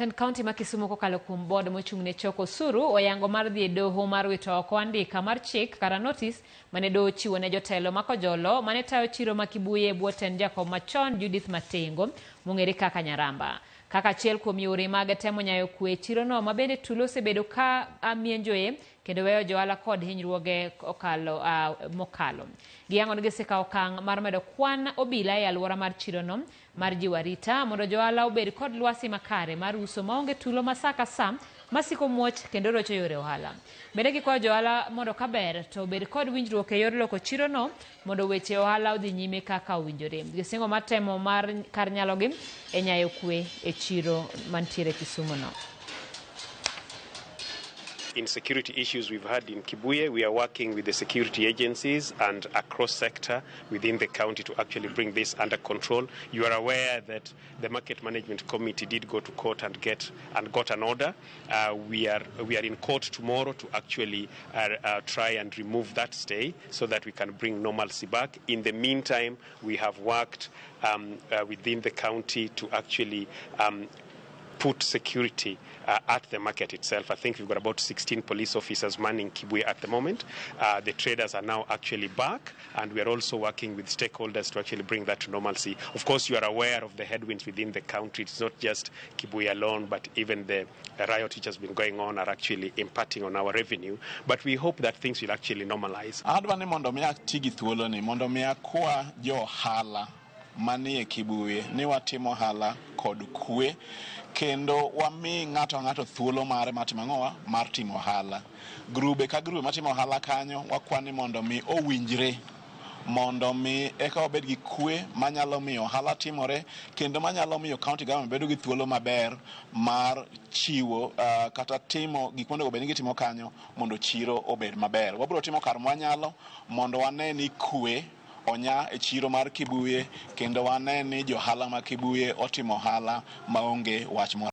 Tend County ma Kisumu kokalo kuom board mochung'ne choko osuru oyango mar dhi e doho mar wito oko andika mar chik kara notice mane doho chiwo ne jotelo ma kojolo mane tayo chiro ma Kibuye e bwo tend jakom machon Judith Matengo mong'ere kaka Nyaramba. Kaka achiel kuom yore mag temo nyayo kwee chirono ma bende tulo osebedo ka mienjoe kendo weyo johala kod hinyruoge mokalo. Giyango gisekawo okang' mar medo kwan obila e alwora mar chirono mar jiwo arita mondo johala obed kod lwasi makare mar uso maonge tulo ma sa ka sa masiko muoch kendo rocho yore ohala. Bende gikwayo johala mondo kaber to obed kod winjruok e yor loko chirono mondo weche ohala odhi nyime kaka owinjore. Gisingo mar temo mar kar nyalogi e nyayo kwee e chiro mantiere Kisumu no. In security issues we've had in Kibuye, we are working with the security agencies and across sector within the county to actually bring this under control. You are aware that the Market Management Committee did go to court and got an order. We are in court tomorrow to actually try and remove that stay so that we can bring normalcy back. In the meantime, we have worked within the county to actually put security at the market itself. I think we've got about 16 police officers manning Kibuye at the moment. The traders are now actually back, and we are also working with stakeholders to actually bring that to normalcy. Of course, you are aware of the headwinds within the country. It's not just Kibuye alone, but even the riot which has been going on are actually impacting on our revenue. But we hope that things will actually normalize. Adwani mondo mi atigi thuolo ni mondo mi akwa jo hala manie Kibuye ni watimo hala kod kwee kendo wami ng'ato thuolo mare matimo ng'owa mar timo hala. Grube ka grube matimo hala kanyo wakwani mondo mi owinjre mondo mi eka obed gi kwee manyalo miyo hala timore kendo manyalo miyo county government bedo gi thuolo maber mar chiwo kata timo gik monego bed ni gitimo kanyo mondo chiro obed maber. Wabiro timo kar mwanyalo mondo wane ni kwee onya e chiro mar Kibuye kendo wane ni johala ma Kibuye otimo hala maonge wach